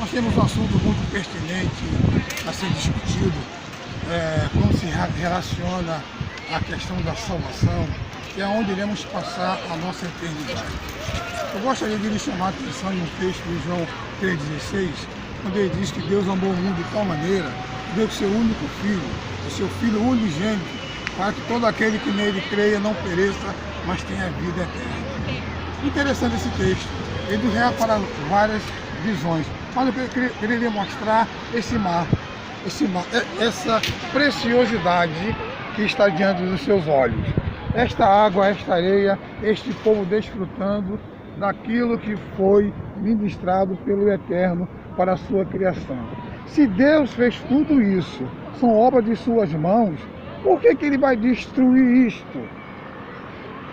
Nós temos um assunto muito pertinente a ser discutido, como se relaciona à questão da salvação, que é onde iremos passar a nossa eternidade. Eu gostaria de lhe chamar a atenção em um texto de João 3,16, quando ele diz que Deus amou o mundo de tal maneira, que deu o seu único filho, o seu Filho unigênito, para que todo aquele que nele creia não pereça, mas tenha vida eterna. Interessante esse texto, ele nos leva para várias visões, mas eu queria mostrar esse mar, essa preciosidade que está diante dos seus olhos. Esta água, esta areia, este povo desfrutando daquilo que foi ministrado pelo Eterno para a sua criação. Se Deus fez tudo isso, são obras de suas mãos, por que Ele vai destruir isto?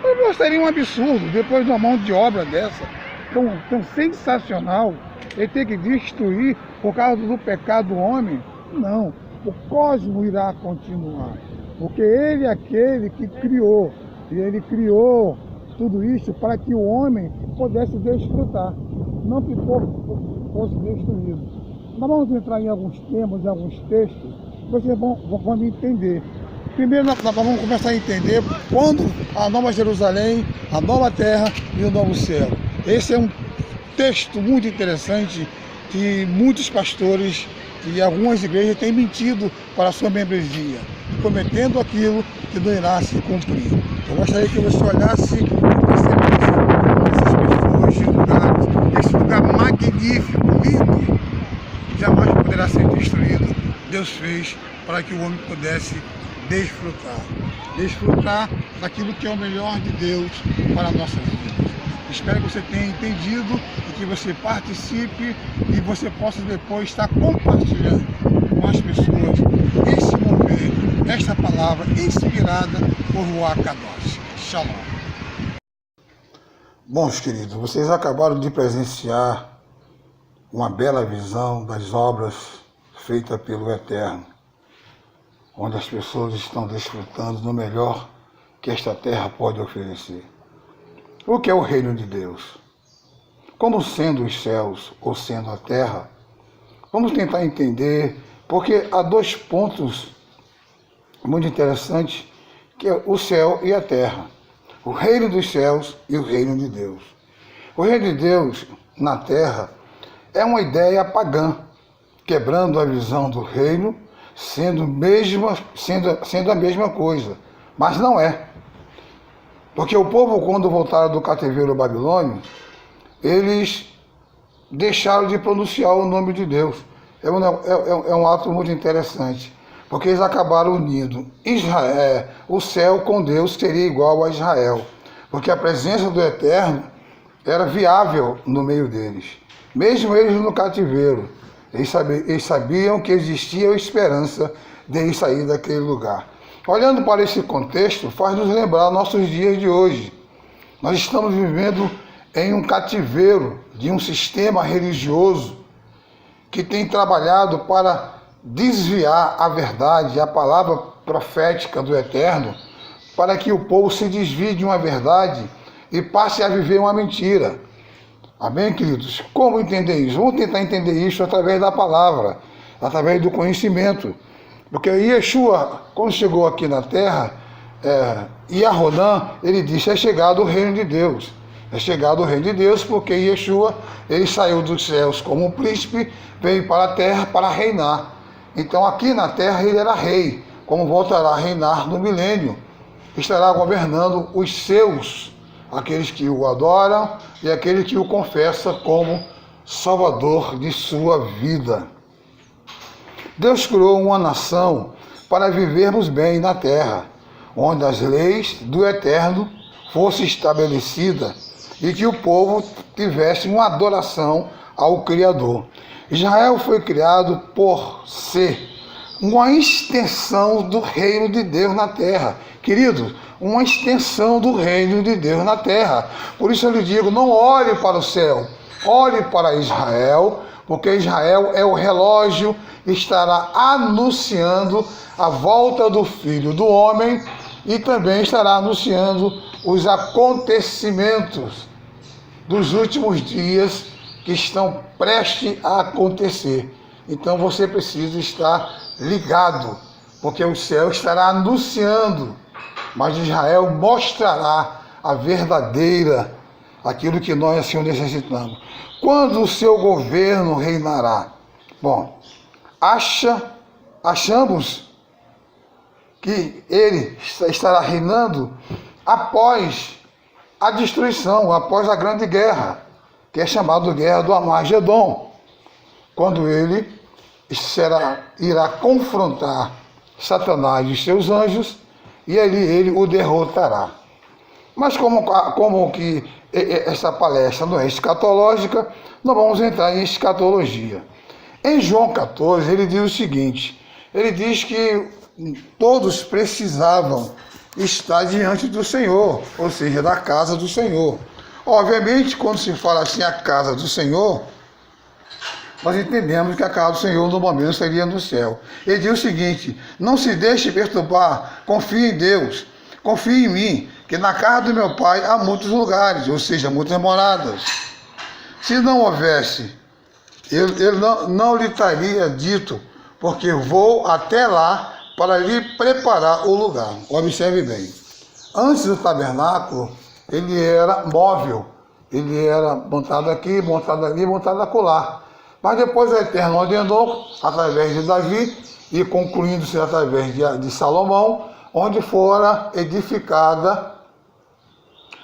Eu seria um absurdo, depois de uma mão de obra dessa, tão sensacional, ele ter que destruir por causa do pecado do homem. Não, o cosmos irá continuar, porque Ele é aquele que criou, e Ele criou tudo isso para que o homem pudesse desfrutar, não que fosse destruído. Nós vamos entrar em alguns temas, em alguns textos, vocês vão me entender. Primeiro nós vamos começar a entender quando a Nova Jerusalém, a nova terra e o novo céu. Esse é um texto muito interessante que muitos pastores e algumas igrejas têm mentido para a sua membresia, prometendo aquilo que não irá se cumprir. Eu gostaria que você olhasse e percebesse essas pessoas de lugares, esse lugar magnífico, lindo, jamais poderá ser destruído. Deus fez para que o homem pudesse desfrutar daquilo que é o melhor de Deus para a nossa vida. Espero que você tenha entendido e que você participe e você possa depois estar compartilhando com as pessoas esse mover, esta palavra inspirada por Ruach Kadosh. Shalom. Bons queridos, vocês acabaram de presenciar uma bela visão das obras feitas pelo Eterno, onde as pessoas estão desfrutando do melhor que esta terra pode oferecer. O que é o reino de Deus? Como sendo os céus ou sendo a terra? Vamos tentar entender, porque há dois pontos muito interessantes, que é o céu e a terra. O reino dos céus e o reino de Deus. O reino de Deus na terra é uma ideia pagã, quebrando a visão do reino, sendo a mesma coisa, mas não é. Porque o povo, quando voltaram do cativeiro babilônio, eles deixaram de pronunciar o nome de Deus. É um ato muito interessante, porque eles acabaram unindo Israel, o céu com Deus seria igual a Israel, porque a presença do Eterno era viável no meio deles. Mesmo eles no cativeiro, eles sabiam que existia a esperança de eles sair daquele lugar. Olhando para esse contexto, faz nos lembrar nossos dias de hoje. Nós estamos vivendo em um cativeiro de um sistema religioso que tem trabalhado para desviar a verdade, a palavra profética do Eterno, para que o povo se desvie de uma verdade e passe a viver uma mentira. Amém, queridos? Como entender isso? Vamos tentar entender isso através da palavra, através do conhecimento. Porque Yeshua, quando chegou aqui na terra, Yahodã, ele disse, é chegado o reino de Deus. É chegado o reino de Deus, porque Yeshua, ele saiu dos céus como um príncipe, veio para a terra para reinar. Então aqui na terra ele era rei, como voltará a reinar no milênio. Estará governando os seus, aqueles que o adoram e aqueles que o confessam como Salvador de sua vida. Deus criou uma nação para vivermos bem na terra, onde as leis do Eterno fossem estabelecidas e que o povo tivesse uma adoração ao Criador. Israel foi criado por ser uma extensão do reino de Deus na terra. Queridos, uma extensão do reino de Deus na terra. Por isso eu lhe digo, não olhe para o céu, olhe para Israel, porque Israel é o relógio, estará anunciando a volta do Filho do Homem e também estará anunciando os acontecimentos dos últimos dias que estão prestes a acontecer. Então você precisa estar ligado, porque o céu estará anunciando, mas Israel mostrará a verdadeira, aquilo que nós assim necessitamos. Quando o seu governo reinará? Bom, achamos que ele estará reinando após a destruição, após a grande guerra, que é chamada Guerra do Armagedon, quando ele irá confrontar Satanás e seus anjos, e ali ele o derrotará. Mas como que essa palestra não é escatológica, não vamos entrar em escatologia. Em João 14, ele diz o seguinte, ele diz que todos precisavam estar diante do Senhor, ou seja, da casa do Senhor. Obviamente, quando se fala assim, a casa do Senhor, nós entendemos que a casa do Senhor no momento seria no céu. Ele diz o seguinte, não se deixe perturbar, confie em Deus, confie em mim, que na casa do meu Pai há muitos lugares, ou seja, muitas moradas. Se não houvesse, ele não lhe estaria dito, porque vou até lá para lhe preparar o lugar. Observe bem. Antes do tabernáculo, ele era móvel. Ele era montado aqui, montado ali, montado acolá. Mas depois o Eterno ordenou, através de Davi, e concluindo-se através de Salomão, onde fora edificada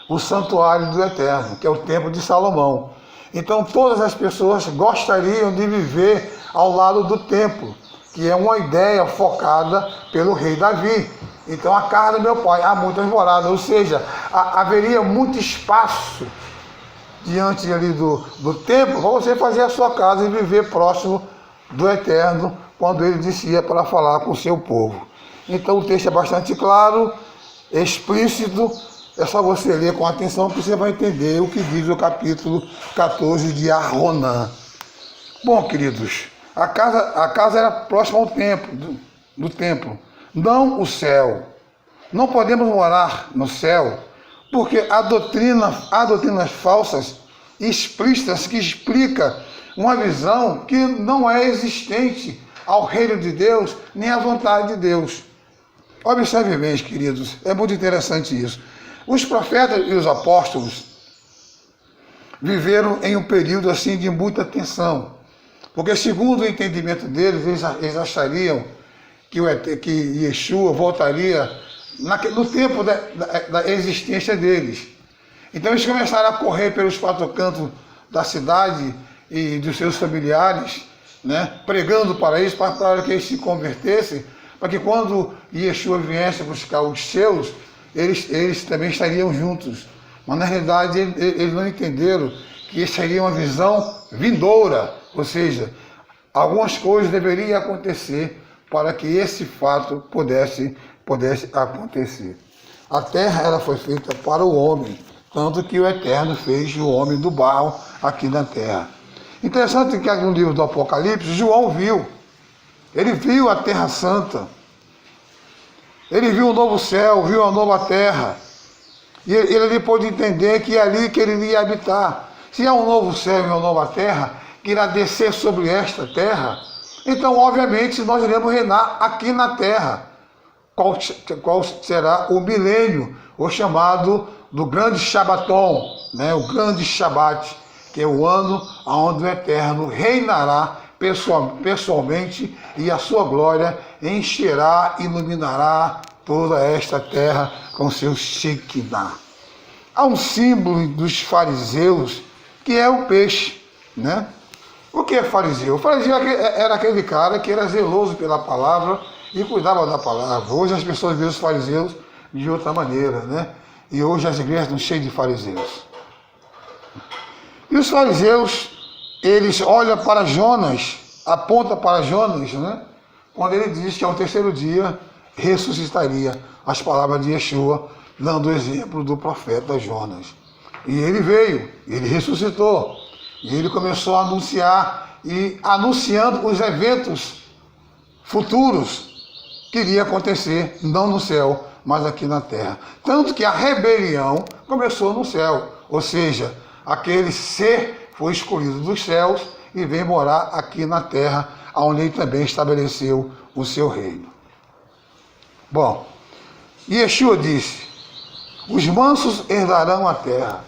o santuário do Eterno, que é o templo de Salomão. Então todas as pessoas gostariam de viver ao lado do templo, que é uma ideia focada pelo rei Davi. Então a casa do meu pai há muitas moradas, ou seja, haveria muito espaço diante ali do templo para você fazer a sua casa e viver próximo do Eterno quando ele descia para falar com o seu povo. Então o texto é bastante claro, explícito, é só você ler com atenção que você vai entender o que diz o capítulo 14 de Arronã. Bom, queridos, a casa era próxima ao templo, do templo, não o céu. Não podemos morar no céu, porque há doutrinas falsas explícitas que explica uma visão que não é existente ao reino de Deus, nem à vontade de Deus. Observe bem, queridos, é muito interessante isso. Os profetas e os apóstolos viveram em um período assim de muita tensão, porque segundo o entendimento deles, eles achariam que Yeshua voltaria no tempo da existência deles. Então eles começaram a correr pelos quatro cantos da cidade e dos seus familiares, né, pregando para eles, para que eles se convertessem, para que quando Yeshua viesse buscar os seus, eles também estariam juntos. Mas na realidade eles não entenderam que isso seria uma visão vindoura, ou seja, algumas coisas deveriam acontecer para que esse fato pudesse acontecer. A terra ela foi feita para o homem, tanto que o Eterno fez o homem do barro aqui na terra. Interessante que no livro do Apocalipse, João viu. Ele viu a terra santa. Ele viu o novo céu, viu a nova terra. E ele pôde entender que é ali que ele iria habitar. Se há um novo céu e uma nova terra, que irá descer sobre esta terra, então, obviamente, nós iremos reinar aqui na terra. Qual será o milênio, o chamado do grande Shabaton, né? O grande Shabat, que é o ano onde o Eterno reinará pessoalmente e a sua glória encherá, iluminará toda esta terra com seu Shekinah. Há um símbolo dos fariseus que é o peixe, né? O que é fariseu? O fariseu era aquele cara que era zeloso pela palavra e cuidava da palavra. Hoje as pessoas veem os fariseus de outra maneira, né? E hoje as igrejas estão cheias de fariseus. E os fariseus, eles olham para Jonas, apontam para Jonas, né? Quando ele diz que ao terceiro dia ressuscitaria, as palavras de Yeshua, dando o exemplo do profeta Jonas. E ele veio, ele ressuscitou, e ele começou a anunciar, e anunciando os eventos futuros que iria acontecer, não no céu, mas aqui na terra. Tanto que a rebelião começou no céu, ou seja, aquele ser foi escolhido dos céus e veio morar aqui na terra, onde ele também estabeleceu o seu reino. Bom, Yeshua disse, os mansos herdarão a terra.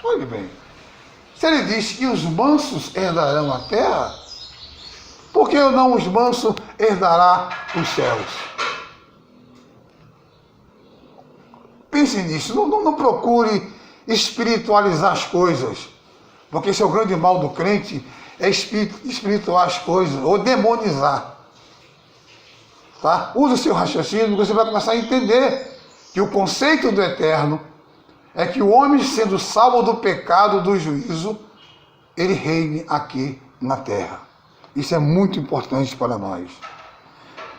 Olhe bem, se ele disse que os mansos herdarão a terra, por que não os mansos herdará os céus? Pense nisso, não procure espiritualizar as coisas, porque esse é o grande mal do crente, é espirituar as coisas, ou demonizar. Tá? Use o seu raciocínio, você vai começar a entender que o conceito do eterno é que o homem, sendo salvo do pecado, do juízo, ele reine aqui na terra. Isso é muito importante para nós.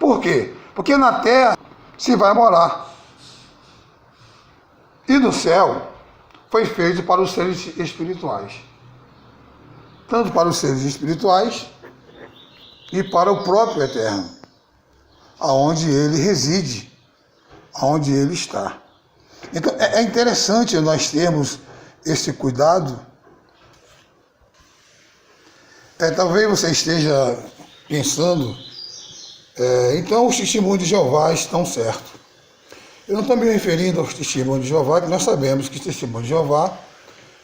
Por quê? Porque na terra se vai morar. E no céu foi feito para os seres espirituais. Tanto para os seres espirituais e para o próprio eterno, aonde ele reside, aonde ele está. Então é interessante nós termos esse cuidado. Talvez você esteja pensando, então os testemunhos de Jeová estão certos. Eu não estou me referindo aos testemunhos de Jeová, que nós sabemos que o testemunho de Jeová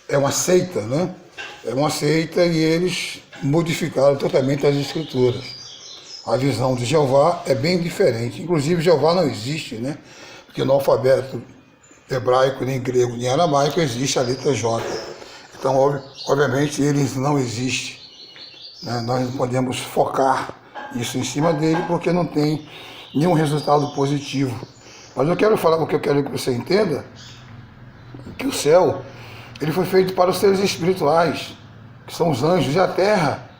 é uma seita, né? É uma seita e eles modificaram totalmente as escrituras. A visão de Jeová é bem diferente. Inclusive, Jeová não existe, né? Porque no alfabeto hebraico, nem grego, nem aramaico, existe a letra J. Então, obviamente, eles não existem. Né? Nós não podemos focar isso em cima dele, porque não tem nenhum resultado positivo. Mas eu quero falar, o que eu quero que você entenda, que o céu, ele foi feito para os seres espirituais, que são os anjos, e a terra,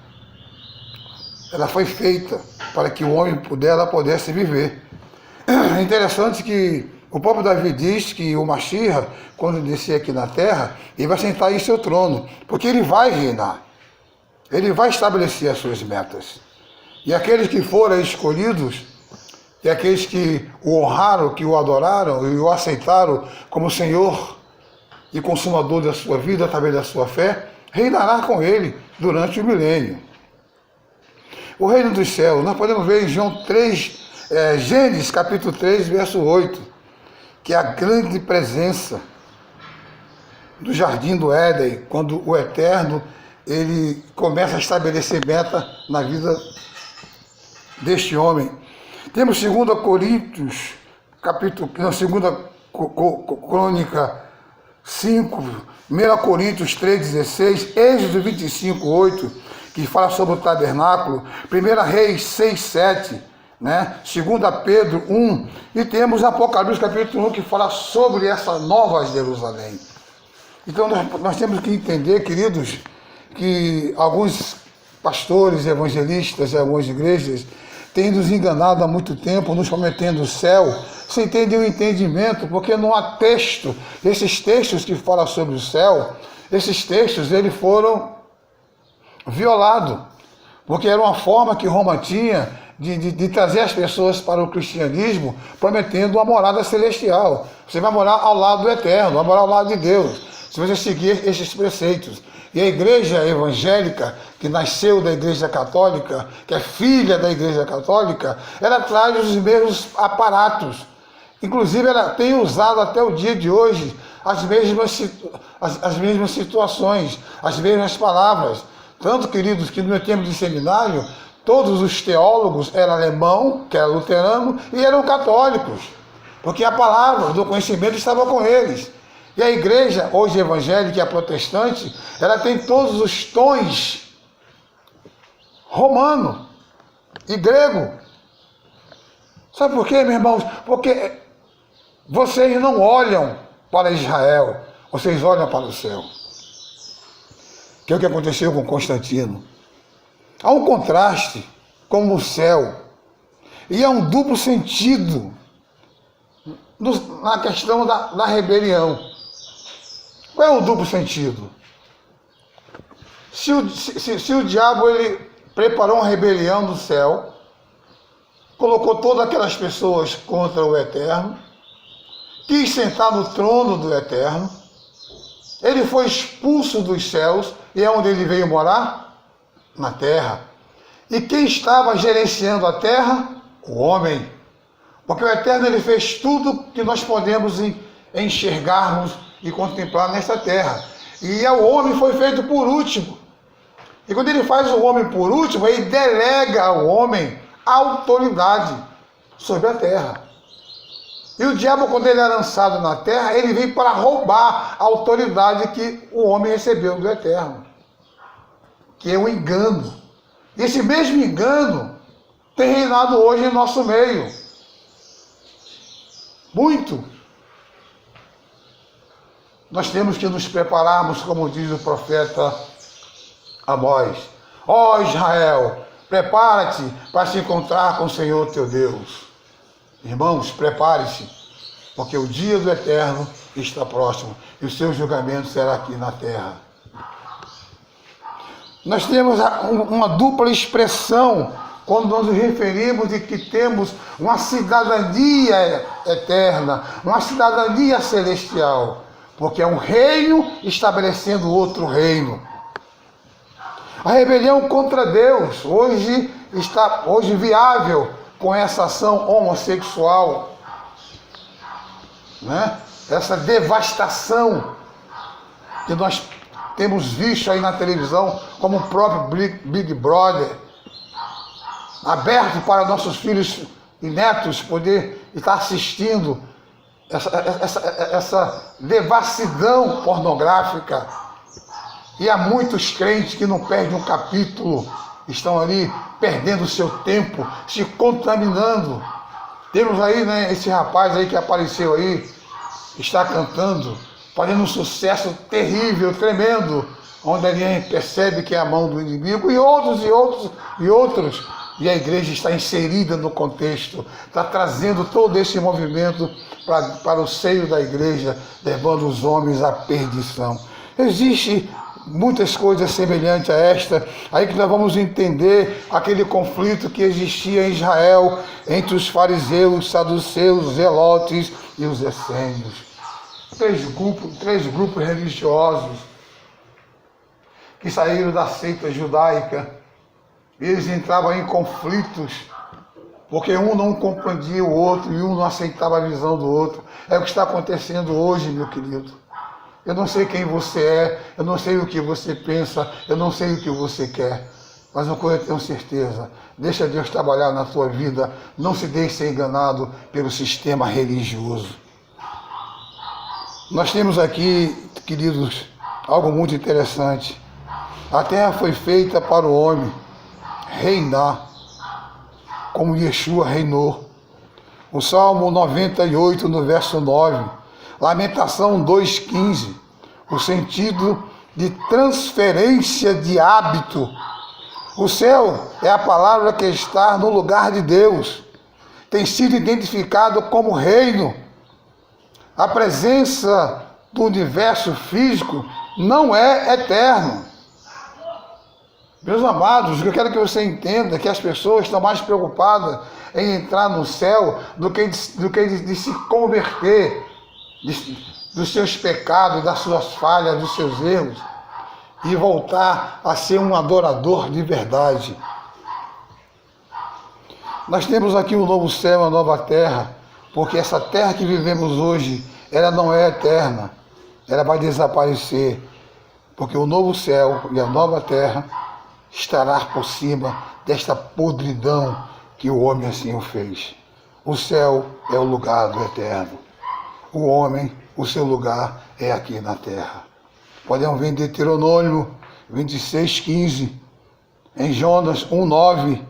ela foi feita para que o homem pudesse viver. É interessante que o próprio Davi diz que o Mashiach, quando descer aqui na terra, ele vai sentar em seu trono, porque ele vai reinar, ele vai estabelecer as suas metas. E aqueles que foram escolhidos, e aqueles que o honraram, que o adoraram e o aceitaram como Senhor e consumador da sua vida através da sua fé, reinará com ele durante o milênio. O reino dos céus, nós podemos ver em Gênesis capítulo 3, verso 8, que é a grande presença do jardim do Éden, quando o Eterno ele começa a estabelecer meta na vida deste homem. Temos 2 Coríntios, segunda Crônica 5, 1 Coríntios 3,16, Êxodo 25, 8, que fala sobre o tabernáculo, 1 Reis 6, 7, né? 2 Pedro 1, e temos Apocalipse capítulo 1, que fala sobre essa nova Jerusalém. Então nós temos que entender, queridos, que alguns pastores, evangelistas e algumas igrejas têm nos enganado há muito tempo, nos prometendo o céu, sem ter nenhum entendimento, porque não há texto. Esses textos que falam sobre o céu, esses textos eles foram violados, porque era uma forma que Roma tinha de trazer as pessoas para o cristianismo, prometendo uma morada celestial. Você vai morar ao lado do Eterno, vai morar ao lado de Deus, se você seguir esses preceitos. E a igreja evangélica, que nasceu da igreja católica, que é filha da igreja católica, ela traz os mesmos aparatos. Inclusive, ela tem usado até o dia de hoje as mesmas situações, as mesmas palavras. Tanto, queridos, que no meu tempo de seminário, todos os teólogos eram alemão, que era luterano, e eram católicos, porque a palavra do conhecimento estava com eles. E a igreja, hoje evangélica e a protestante, ela tem todos os tons romano e grego. Sabe por quê, meus irmãos? Porque vocês não olham para Israel, vocês olham para o céu. Que é o que aconteceu com Constantino. Há um contraste com o céu. E há um duplo sentido na questão da rebelião. Qual é o duplo sentido? Se o diabo ele preparou uma rebelião do céu, colocou todas aquelas pessoas contra o Eterno, quis sentar no trono do Eterno, Ele foi expulso dos céus, e é onde ele veio morar? Na terra. E quem estava gerenciando a terra? O homem. Porque o Eterno, ele fez tudo que nós podemos enxergarmos e contemplar nesta terra. E o homem foi feito por último. E quando ele faz o homem por último, ele delega ao homem a autoridade sobre a terra. E o diabo, quando ele é lançado na terra, ele vem para roubar a autoridade que o homem recebeu do Eterno, que é o engano. E esse mesmo engano tem reinado hoje em nosso meio. Muito. Nós temos que nos prepararmos, como diz o profeta Amós. Ó Israel, prepara-te para se encontrar com o Senhor teu Deus. Irmãos, prepare-se, porque o dia do Eterno está próximo e o seu julgamento será aqui na terra. Nós temos uma dupla expressão quando nós nos referimos de que temos uma cidadania eterna, uma cidadania celestial, porque é um reino estabelecendo outro reino. A rebelião contra Deus hoje está viável com essa ação homossexual, né? Essa devastação que nós temos visto aí na televisão, como o próprio Big Brother, aberto para nossos filhos e netos poder estar assistindo essa devassidão pornográfica. E há muitos crentes que não perdem um capítulo, estão ali perdendo o seu tempo, se contaminando. Temos aí, né, esse rapaz aí que apareceu aí, está cantando, fazendo um sucesso terrível, tremendo, onde alguém percebe que é a mão do inimigo, e outros. E a igreja está inserida no contexto, está trazendo todo esse movimento para o seio da igreja, levando os homens à perdição. Existe muitas coisas semelhantes a esta, aí que nós vamos entender aquele conflito que existia em Israel entre os fariseus, saduceus, zelotes e os essênios. Três grupos religiosos que saíram da seita judaica. Eles entravam em conflitos, porque um não compreendia o outro e um não aceitava a visão do outro. É o que está acontecendo hoje, meu querido. Eu não sei quem você é, eu não sei o que você pensa, eu não sei o que você quer. Mas uma coisa eu tenho certeza, deixa Deus trabalhar na tua vida, não se deixe ser enganado pelo sistema religioso. Nós temos aqui, queridos, algo muito interessante. A terra foi feita para o homem reinar, como Yeshua reinou. O Salmo 98, no verso 9, Lamentação 2,15, o sentido de transferência de hábito. O céu é a palavra que está no lugar de Deus, tem sido identificado como reino. A presença do universo físico não é eterno. Meus amados, eu quero que você entenda que as pessoas estão mais preocupadas em entrar no céu do que de se converter dos seus pecados, das suas falhas, dos seus erros, e voltar a ser um adorador de verdade. Nós temos aqui um novo céu, uma nova terra, porque essa terra que vivemos hoje, ela não é eterna, ela vai desaparecer, porque o novo céu e a nova terra estará por cima desta podridão que o homem assim o fez. O céu é o lugar do eterno. O homem, o seu lugar é aqui na terra. Podemos ver em Deuteronômio 26:15, em Jonas 1:9,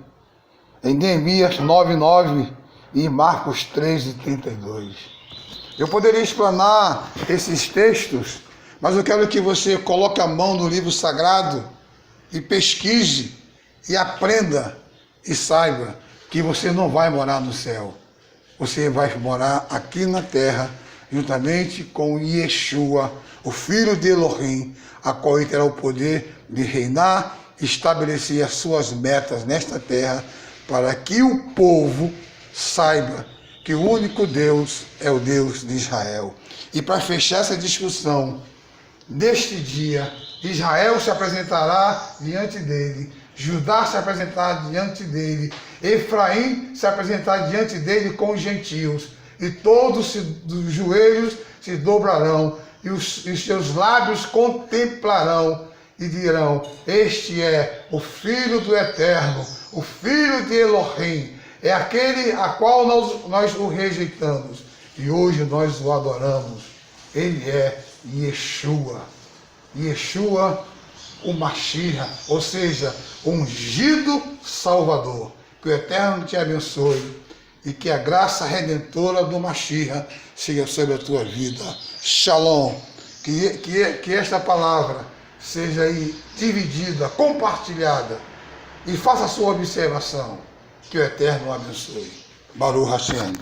em Neemias 9:9 e em Marcos 13:32. Eu poderia explanar esses textos, mas eu quero que você coloque a mão no livro sagrado e pesquise e aprenda e saiba que você não vai morar no céu. Você vai morar aqui na terra, juntamente com Yeshua, o Filho de Elohim, a qual ele terá o poder de reinar e estabelecer as suas metas nesta terra, para que o povo saiba que o único Deus é o Deus de Israel. E para fechar essa discussão, Neste dia, Israel se apresentará diante dele, Judá se apresentará diante dele, Efraim se apresentará diante dele com os gentios, e todos os joelhos se dobrarão, e os seus lábios contemplarão, e dirão: este é o Filho do Eterno, o Filho de Elohim, é aquele a qual nós o rejeitamos, e hoje nós o adoramos. Ele é Yeshua. Yeshua, o Mashiach, ou seja, o ungido Salvador. Que o Eterno te abençoe e que a graça redentora do Mashiach seja sobre a tua vida. Shalom. Que esta palavra seja aí dividida, compartilhada, e faça a sua observação. Que o Eterno o abençoe. Baruch Hashem.